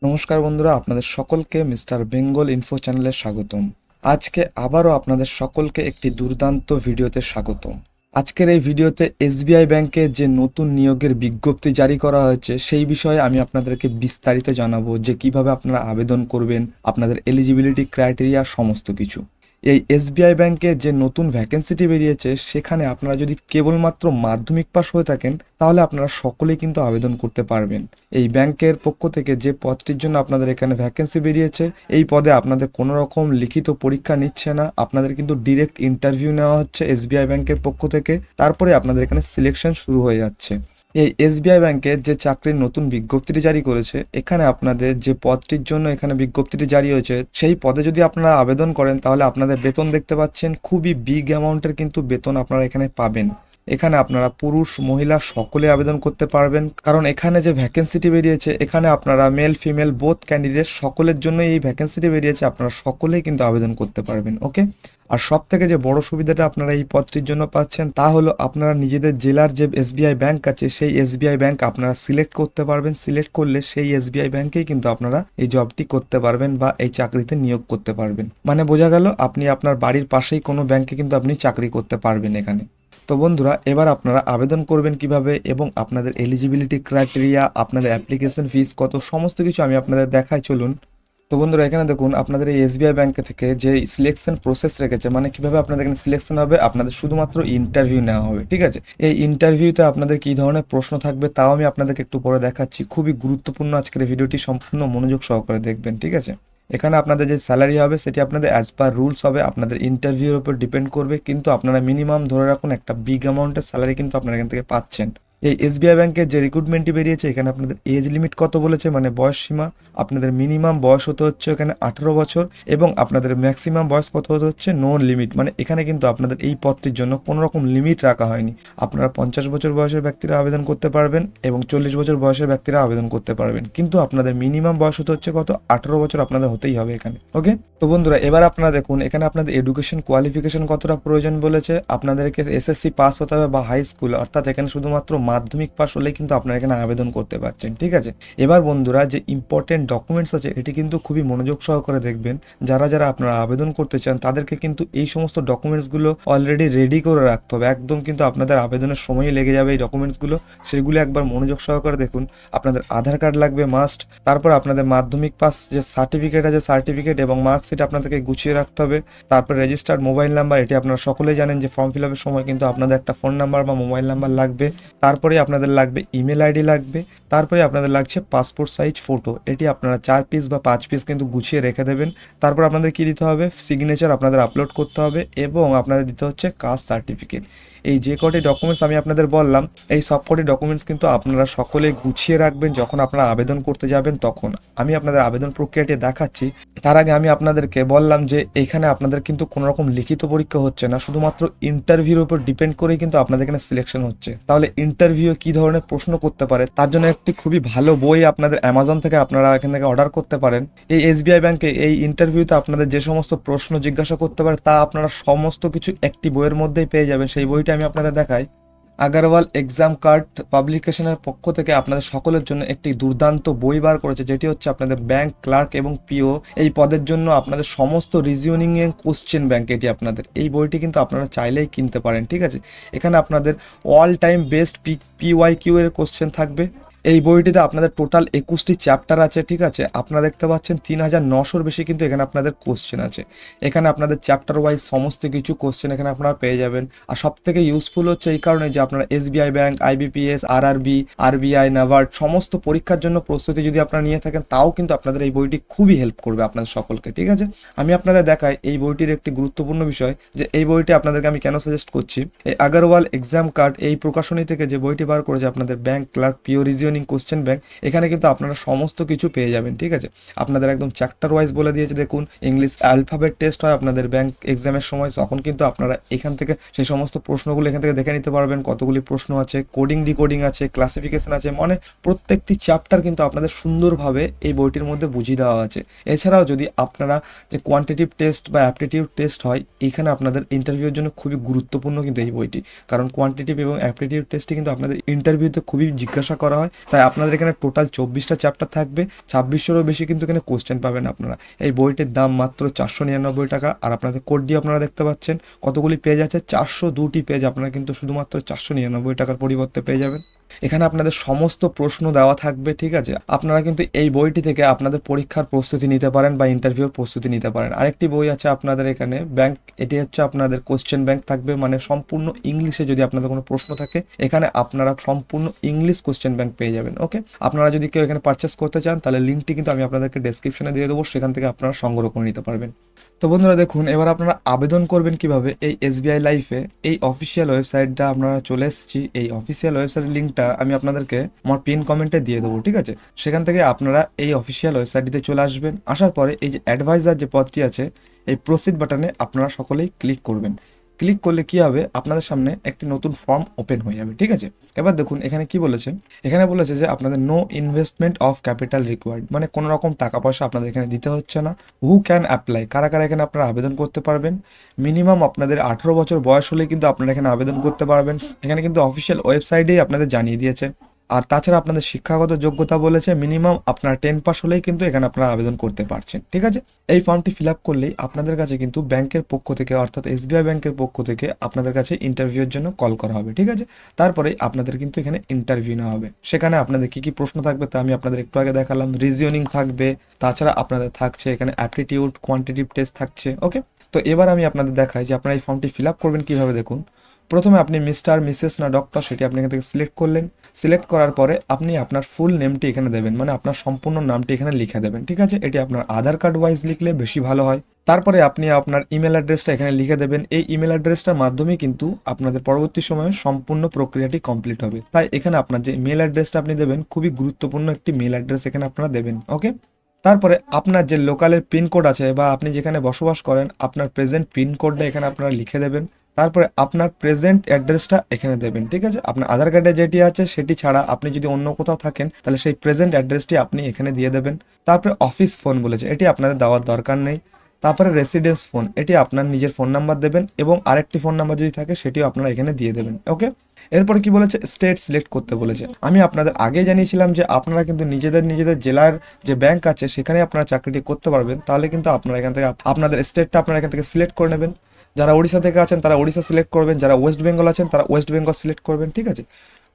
নমস্কার বন্ধুরা, আপনাদের সকলকে মিস্টার বেঙ্গল ইনফো চ্যানেলে স্বাগতম। আজকে আবারও আপনাদের সকলকে একটি দুর্দান্ত ভিডিওতে স্বাগতম। আজকের এই ভিডিওতে এসবিআই ব্যাংকে যে নতুন নিয়োগের বিজ্ঞপ্তি জারি করা হয়েছে সেই বিষয়ে আমি আপনাদেরকে বিস্তারিত জানাবো, যে কিভাবে আপনারা আবেদন করবেন, আপনাদের এলিজিবিলিটি ক্রাইটেরিয়া সমস্ত কিছু। এই এসবিআই ব্যাংকে যে নতুন ভ্যাকেন্সিটি বেরিয়েছে সেখানে আপনারা যদি কেবলমাত্র মাধ্যমিক পাস হয়ে থাকেন তাহলে আপনারা সকলেই কিন্তু আবেদন করতে পারবেন। এই ব্যাংকের পক্ষ থেকে যে পদটির জন্য আপনাদের এখানে ভ্যাকেন্সি বেরিয়েছে, এই পদে আপনাদের কোনো রকম লিখিত পরীক্ষা নিচ্ছে না, আপনাদের কিন্তু ডিরেক্ট ইন্টারভিউ নেওয়া হচ্ছে এসবিআই ব্যাংকের পক্ষ থেকে, তারপরে আপনাদের এখানে সিলেকশন শুরু হয়ে যাচ্ছে। এই এসবিআই ব্যাংকের যে চাকরির নতুন বিজ্ঞপ্তিটি জারি করেছে, এখানে আপনাদের যে পদটির জন্য এখানে বিজ্ঞপ্তিটি জারি হয়েছে সেই পদে যদি আপনারা আবেদন করেন তাহলে আপনাদের বেতন দেখতে পাচ্ছেন খুবই বিগ অ্যামাউন্টের কিন্তু বেতন আপনারা এখানে পাবেন। এখানে আপনারা পুরুষ মহিলা সকলে আবেদন করতে পারবেন, কারণ এখানে যে ভ্যাকেন্সিটি বেরিয়েছে এখানে আপনারা মেল ফিমেল বোথ ক্যান্ডিডেট সকলের জন্য এই ভ্যাকেন্সিটি বেরিয়েছে, আপনারা সকলেই কিন্তু আবেদন করতে পারবেন। ওকে, আর সব থেকে যে বড় সুবিধাটা আপনারা এই পদটির জন্য পাচ্ছেন তা হলো আপনারা নিজেদের জেলার যে এসবিআই ব্যাংক আছে সেই এসবিআই ব্যাংক আপনারা সিলেক্ট করতে পারবেন। সিলেক্ট করলে সেই এসবিআই ব্যাংকেই কিন্তু আপনারা এই জবটি করতে পারবেন বা এই চাকরিতে নিয়োগ করতে পারবেন। মানে বোঝা গেল আপনি আপনার বাড়ির পাশেই কোনো ব্যাংকে কিন্তু আপনি চাকরি করতে পারবেন এখানে। তো বন্ধুরা, এবার আপনারা আবেদন করবেন কিভাবে এবং আপনাদের এলিজিবিলিটি ক্রাইটেরিয়া, আপনাদের অ্যাপ্লিকেশন ফিস কত, সমস্ত কিছু আমি আপনাদের দেখাই, চলুন। তো বন্ধুরা, এখানে দেখুন আপনাদের এই এসবিআই ব্যাংক থেকে যে সিলেকশন প্রসেস রেখেছে, মানে কিভাবে আপনাদের এখানে সিলেকশন হবে, আপনাদের শুধুমাত্র ইন্টারভিউ নেওয়া হবে। ঠিক আছে, এই ইন্টারভিউতে আপনাদের কী ধরনের প্রশ্ন থাকবে তাও আমি আপনাদেরকে একটু পরে দেখাচ্ছি। খুবই গুরুত্বপূর্ণ আজকের এই ভিডিওটি, সম্পূর্ণ মনোযোগ সহকারে দেখবেন। ঠিক আছে, এখানে আপনাদের যে স্যালারি হবে সেটি আপনাদের অ্যাজ পার রুলস হবে, আপনাদের ইন্টারভিউর উপর ডিপেন্ড করবে, কিন্তু আপনারা মিনিমাম ধরে রাখুন একটা বিগ অ্যামাউন্টের স্যালারি কিন্তু আপনারা এখান থেকে পাচ্ছেন। এই এসবিআই ব্যাংকের যে রিক্রুটমেন্টটি বেরিয়েছে এখানে আপনাদের এজ লিমিট কত বলেছে, মানে বয়স সীমা, আপনাদের মিনিমাম বয়স হতে হচ্ছে এখানে 18 বছর এবং আপনাদের ম্যাক্সিমাম বয়স কত হতে হচ্ছে নো লিমিট। মানে এখানে কিন্তু আপনাদের এই পদটির জন্য কোনো রকম লিমিট রাখা হয়নি। আপনারা 50 বছর বয়সের ব্যক্তিরা আবেদন করতে পারবেন এবং 40 বছর বয়সের ব্যক্তিরা আবেদন করতে পারবেন, কিন্তু আপনাদের মিনিমাম বয়স হতে হচ্ছে কত, 18 বছর আপনাদের হতেই হবে এখানে। ওকে, তো বন্ধুরা এবার আপনারা দেখুন এখানে আপনাদের এডুকেশন কোয়ালিফিকেশন কতটা প্রয়োজন বলেছে। আপনাদেরকে এসএসসি পাস হতে হবে বা হাই স্কুল, অর্থাৎ এখানে শুধুমাত্র মাধ্যমিক পাস হলেই কিন্তু আপনারা এখানে আবেদন করতে পারছেন। ঠিক আছে, এবার বন্ধুরা যে ইম্পর্টেন্ট ডকুমেন্টস আছে এটি কিন্তু খুবই মনোযোগ সহকারে দেখবেন। যারা যারা আপনারা আবেদন করতে চান তাদেরকে কিন্তু এই সমস্ত ডকুমেন্টসগুলো অলরেডি রেডি করে রাখতে হবে, একদম কিন্তু আপনাদের আবেদনের সময়ই লেগে যাবে এই ডকুমেন্টসগুলো, সেগুলো একবার মনোযোগ সহকারে দেখুন। আপনাদের আধার কার্ড লাগবে মাস্ট, তারপর আপনাদের মাধ্যমিক পাস যে সার্টিফিকেট আছে সার্টিফিকেট এবং মার্কশিট আপনাদেরকে গুছিয়ে রাখতে হবে। তারপর রেজিস্টার্ড মোবাইল নাম্বার, এটি আপনারা সকলেই জানেন যে ফর্ম ফিল আপের সময় কিন্তু আপনাদের একটা ফোন নাম্বার বা মোবাইল নাম্বার লাগবে। তারপরে আপনাদের লাগবে ইমেল আইডি লাগবে, তারপরে আপনাদের লাগছে পাসপোর্ট সাইজ ফটো, এটি আপনারা 4 পিস বা 5 পিস কিন্তু গুছিয়ে রেখে দেবেন। তারপর আপনাদের কি দিতে হবে, সিগনেচার আপনাদের আপলোড করতে হবে এবং আপনাদের দিতে হচ্ছে কাস্ট সার্টিফিকেট। এই যে কটি ডকুমেন্টস আমি আপনাদের বললাম এই সব কটি ডকুমেন্টস কিন্তু আপনারা সকলে গুছিয়ে রাখবেন যখন আপনারা আবেদন করতে যাবেন তখন। আমি আপনাদের আবেদন প্রক্রিয়াটি দেখাচ্ছি, তার আগে আমি আপনাদেরকে বললাম যে এখানে আপনাদের কিন্তু কোনো রকম লিখিত পরীক্ষা হচ্ছে না, শুধুমাত্র ইন্টারভিউর উপর ডিপেন্ড করেই কিন্তু আপনাদের এখানে সিলেকশন হচ্ছে। তাহলে ইন্টারভিউ কী ধরনের প্রশ্ন করতে পারে তার জন্য একটি খুবই ভালো বই আপনাদের অ্যামাজন থেকে আপনারা এখান থেকে অর্ডার করতে পারেন। এই এসবিআই ব্যাংকে এই ইন্টারভিউতে আপনাদের যে সমস্ত প্রশ্ন জিজ্ঞাসা করতে পারে তা আপনারা সমস্ত কিছু একটি বইয়ের মধ্যেই পেয়ে যাবেন। সেই বইটা আমি আপনাদের দেখাই। আগারওয়াল এক্সাম কার্ড পাবলিকেশনের পক্ষ থেকে আপনাদের সকলের জন্য একটি দুর্দান্ত বই বার করেছে, যেটি হচ্ছে আপনাদের ব্যাংক ক্লার্ক এবং পিও এই পদের জন্য আপনাদের সমস্ত রিজনিং এ কোশ্চেন ব্যাংক। এটি আপনাদের এই বইটি কিন্তু আপনারা চাইলেই কিনতে পারেন। ঠিক আছে, এখানে আপনাদের অল টাইম বেস্ট পিওয়াইকিউ এর কোশ্চেন থাকবে। এই বইটিতে আপনাদের টোটাল 21টি চ্যাপ্টার আছে। ঠিক আছে, আপনারা দেখতে পাচ্ছেন 3900-র বেশি কিন্তু এখানে আপনাদের কোশ্চেন আছে। এখানে আপনাদের চ্যাপ্টার ওয়াইজ সমস্ত কিছু কোশ্চেন এখানে আপনারা পেয়ে যাবেন। আর সব থেকে ইউজফুল হচ্ছে এই কারণে যে আপনারা SBI bank, IBPS, RRB, RBI, NABARD সমস্ত পরীক্ষার জন্য প্রস্তুতি যদি আপনারা নিয়ে থাকেন তাও কিন্তু আপনাদের এই বইটি খুবই হেল্প করবে আপনাদের সকলকে। ঠিক আছে, আমি আপনাদের দেখাই এই বইটির একটি গুরুত্বপূর্ণ বিষয়, যে এই বইটি আপনাদেরকে আমি কেন সাজেস্ট করছি। এই আগারওয়াল এক্সাম কার্ড এই প্রকাশনী থেকে যে বইটি বার করেছে আপনাদের ব্যাংক ক্লার্ক পিও রিজনিং কোশ্চেন ব্যাংক, এখানে কিন্তু আপনারা সমস্ত কিছু পেয়ে যাবেন। ঠিক আছে, আপনাদের একদম চ্যাপ্টার ওয়াইজ বলে দিয়েছে। দেখুন ইংলিশ অ্যালফাবেট টেস্ট হয় আপনাদের ব্যাংক এক্সামের সময়, তখন কিন্তু আপনারা এখান থেকে সেই সমস্ত প্রশ্নগুলো এখান থেকে দেখে নিতে পারবেন। কতগুলি প্রশ্ন আছে, কোডিং ডিকোডিং আছে, ক্লাসিফিকেশন আছে, মানে প্রত্যেকটি চ্যাপ্টার কিন্তু আপনাদের সুন্দরভাবে এই বইটির মধ্যে বুঝিয়ে দেওয়া আছে। এছাড়াও যদি আপনারা যে কোয়ান্টিটিভ টেস্ট বা অ্যাপটিটিউড টেস্ট হয়, এখানে আপনাদের ইন্টারভিউর জন্য খুবই গুরুত্বপূর্ণ কিন্তু এই বইটি, কারণ কোয়ান্টিটিভ এবং অ্যাপটিটিউড টেস্টটি কিন্তু আপনাদের ইন্টারভিউতে খুবই জিজ্ঞাসা করা হয় তাই আপনাদের এখানে টোটাল 24টা চ্যাপ্টার থাকবে, 2600-এরও বেশি কিন্তু এখানে কোশ্চেন পাবেন আপনারা। এই বইটির দাম মাত্র 499 টাকা। আর আপনাদের কোড দিয়ে আপনারা দেখতে পাচ্ছেন কতগুলি পেজ আছে, 402টি পেজ আপনারা কিন্তু শুধুমাত্র 499 টাকার পরিবর্তে পেয়ে যাবেন। এখানে আপনাদের সমস্ত প্রশ্ন দেওয়া থাকবে, ঠিক আছে। আপনারা কিন্তু এই বইটি থেকে আপনাদের পরীক্ষার প্রস্তুতি নিতে পারেন বা ইন্টারভিউর প্রস্তুতি নিতে পারেন। আরেকটি বই আছে আপনাদের এখানে ব্যাংক, এটি হচ্ছে আপনাদের কোশ্চেন ব্যাংক থাকবে, মানে সম্পূর্ণ ইংলিশে যদি আপনাদের কোনো প্রশ্ন থাকে এখানে আপনারা সম্পূর্ণ ইংলিশ কোশ্চেন ব্যাংক পেয়ে যাবেন। ওকে, আপনারা যদি কেউ এখানে পারচেস করতে চান তাহলে লিঙ্কটি কিন্তু আমি আপনাদেরকে ডেসক্রিপশনে দিয়ে দেবো, সেখান থেকে আপনারা সংগ্রহ করে নিতে পারবেন। তো বন্ধুরা দেখুন, এবার আপনারা আবেদন করবেন কিভাবে এই এসবিআই লাইফে। এই অফিসিয়াল ওয়েবসাইটটা আপনারা চলে এসেছি, এই অফিসিয়াল ওয়েবসাইটের লিঙ্কটা আমি আপনাদেরকে আমার পিন কমেন্টে দিয়ে দেবো, ঠিক আছে। সেখান থেকে আপনারা এই অফিসিয়াল ওয়েবসাইটটিতে চলে আসবেন। আসার পরে এই যে অ্যাডভাইজার যে পদটি আছে এই প্রসিড বাটনে আপনারা সকলেই ক্লিক করবেন। ক্লিক করলে কি হবে, আপনাদের সামনে একটি নতুন ফর্ম ওপেন হয়ে যাবে, ঠিক আছে। এবার দেখুন এখানে কি বলেছে, এখানে বলেছে যে আপনাদের no investment of capital required, মানে কোনো রকম টাকা পয়সা আপনাদের এখানে দিতে হচ্ছে না। হু ক্যান অ্যাপ্লাই, কারা কারা এখানে আপনারা আবেদন করতে পারবেন। মিনিমাম আপনাদের 18 বছর বয়স হলেই কিন্তু আপনারা এখানে আবেদন করতে পারবেন। এখানে কিন্তু অফিসিয়াল ওয়েবসাইটেই আপনাদের জানিয়ে দিয়েছে। আর তাছাড়া আপনাদের শিক্ষাগত যোগ্যতা বলেছে মিনিমাম আপনার 10 পাস হলেই কিন্তু এখানে আপনারা আবেদন করতে পারছেন, ঠিক আছে। এই ফর্মটি ফিল আপ করলেই আপনাদের কাছে কিন্তু ব্যাংকের পক্ষ থেকে অর্থাৎ এসবিআই ব্যাংকের পক্ষ থেকে আপনাদের কাছে ইন্টারভিউর জন্য কল করা হবে, ঠিক আছে। তারপরে আপনাদের কিন্তু এখানে ইন্টারভিউ নেওয়া হবে। সেখানে আপনাদের কি কি প্রশ্ন থাকবে তা আমি আপনাদের একটু আগে দেখালাম। রিজনিং থাকবে, তাছাড়া আপনাদের থাকছে এখানে অ্যাপটিটিউড কোয়ান্টিটিভ টেস্ট থাকছে। ওকে, তো এবার আমি আপনাদের দেখাই যে আপনারা এই ফর্মটি ফিল আপ করবেন কীভাবে। দেখুন, প্রথমে আপনি মিস্টার মিসেস না ডক্টর সেটি আপনি এখান থেকে সিলেক্ট করলেন। সিলেক্ট করার পরে আপনি আপনার ফুল নেমটি এখানে দেবেন, মানে আপনার সম্পূর্ণ নামটি এখানে লিখে দেবেন, ঠিক আছে। এটি আপনার আধার কার্ড ওয়াইজ লিখলে বেশি ভালো হয়। তারপরে আপনি আপনার ইমেল অ্যাড্রেসটা এখানে লিখে দেবেন। এই ইমেল অ্যাড্রেসটার মাধ্যমেই কিন্তু আপনাদের পরবর্তী সময়ে সম্পূর্ণ প্রক্রিয়াটি কমপ্লিট হবে। তাই এখানে আপনার যে মেল অ্যাড্রেসটা আপনি দেবেন খুবই গুরুত্বপূর্ণ একটি মেল অ্যাড্রেস এখানে আপনারা দেবেন। ওকে, তারপরে আপনার যে লোকালের পিনকোড আছে বা আপনি যেখানে বসবাস করেন আপনার প্রেজেন্ট পিনকোডটা এখানে আপনারা লিখে দেবেন। তারপরে আপনার প্রেজেন্ট অ্যাড্রেসটা এখানে দেবেন, ঠিক আছে। আপনার আধার কার্ডে যেটি আছে সেটি ছাড়া আপনি যদি অন্য কোথাও থাকেন তাহলে সেই প্রেজেন্ট অ্যাড্রেসটি আপনি এখানে দিয়ে দেবেন। তারপরে অফিস ফোন বলেছে, এটি আপনাদের দেওয়ার দরকার নেই। তারপরে রেসিডেন্স ফোন, এটি আপনার নিজের ফোন নাম্বার দেবেন এবং আরেকটি ফোন নাম্বার যদি থাকে সেটিও আপনারা এখানে দিয়ে দেবেন। ওকে, এরপরে কি বলেছে, স্টেট সিলেক্ট করতে বলেছে। আমি আপনাদের আগে জানিয়েছিলাম যে আপনারা কিন্তু নিজেদের জেলার যে ব্যাংক আছে সেখানে আপনারা চাকরিটি করতে পারবেন। তাহলে কিন্তু আপনারা এখান থেকে আপনাদের স্টেটটা আপনারা এখান থেকে সিলেক্ট করে নেবেন। যারা ওড়িশা থেকে আছেন তারা ওড়িশা সিলেক্ট করবেন, যারা ওয়েস্ট বেঙ্গল আছেন তারা ওয়েস্ট বেঙ্গল সিলেক্ট করবেন, ঠিক আছে।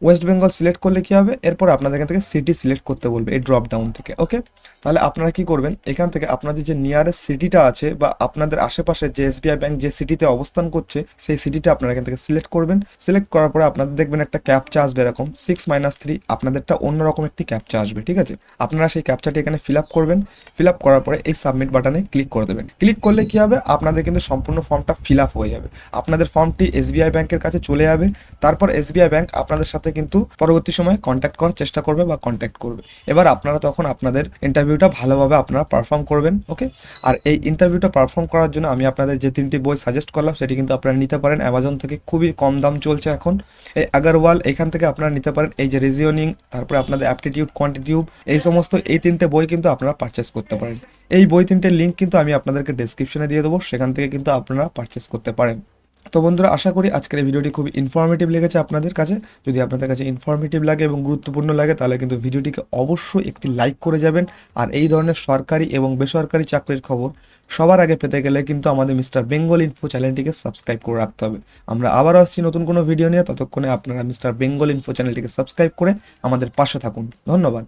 ওয়েস্ট বেঙ্গল সিলেক্ট করলে কি হবে, এরপর আপনাদের এখান থেকে সিটি সিলেক্ট করতে বলবে এই ড্রপ ডাউন থেকে। ওকে, তাহলে আপনারা কি করবেন, এখান থেকে আপনাদের যে নিয়ারেস্ট সিটিটা আছে বা আপনাদের আশেপাশে যে এসবিআই ব্যাংক যে সিটিতে অবস্থান করছে সেই সিটিটা আপনারা এখান থেকে সিলেক্ট করবেন। সিলেক্ট করার পরে আপনাদের দেখবেন একটা ক্যাপচা আসবে এরকম 6-3, আপনাদেরটা অন্যরকম একটি ক্যাপচা আসবে, ঠিক আছে। আপনারা সেই ক্যাপচাটি এখানে ফিল আপ করবেন। ফিল আপ করার পরে এই সাবমিট বাটনে ক্লিক করে দেবেন। ক্লিক করলে কি হবে, আপনাদের কিন্তু সম্পূর্ণ ফর্মটা ফিল আপ হয়ে যাবে। আপনাদের ফর্মটি এসবিআই ব্যাংকের কাছে চলে যাবে। তারপর এসবিআই ব্যাংক আপনাদের সাথে কিন্তু পরবর্তী সময় কন্ট্যাক্ট করার চেষ্টা করবে বা কন্ট্যাক্ট করবে। এবার আপনারা তখন আপনাদের ইন্টারভিউটা ভালোভাবে আপনারা পারফর্ম করবেন। ওকে, আর এই ইন্টারভিউটা পারফর্ম করার জন্য আমি আপনাদের যে 3টি বই সাজেস্ট করলাম সেটি কিন্তু আপনারা নিতে পারেন অ্যামাজন থেকে, খুবই কম দাম চলছে এখন। এই আগারওয়াল এখান থেকে আপনারা নিতে পারেন এই যে রিজনিং, তারপরে আপনাদের অ্যাপটিটিউড কোয়ান্টিটিউড, এই সমস্ত এই 3টে বই কিন্তু আপনারা পারচেস করতে পারেন। এই বই 3টের লিঙ্ক কিন্তু আমি আপনাদেরকে ডেসক্রিপশনে দিয়ে দেবো, সেখান থেকে কিন্তু আপনারা পারচেস করতে পারেন। তো বন্ধুরা আশা করি আজকের এই ভিডিওটি খুব ইনফরমেটিভ লেগেছে আপনাদের কাছে। যদি আপনাদের কাছে ইনফরমেটিভ লাগে এবং গুরুত্বপূর্ণ লাগে তাহলে কিন্তু ভিডিওটিকে অবশ্যই একটি লাইক করে যাবেন। আর এই ধরনের সরকারি এবং বেসরকারি চাকরির খবর সবার আগে পেতে গেলে কিন্তু আমাদের মিস্টার বেঙ্গল ইনফো চ্যানেলটিকে সাবস্ক্রাইব করে রাখতে হবে। আমরা আবারও আসছি নতুন কোনো ভিডিও নিয়ে, ততক্ষণে আপনারা মিস্টার বেঙ্গল ইনফো চ্যানেলটিকে সাবস্ক্রাইব করে আমাদের পাশে থাকুন। ধন্যবাদ।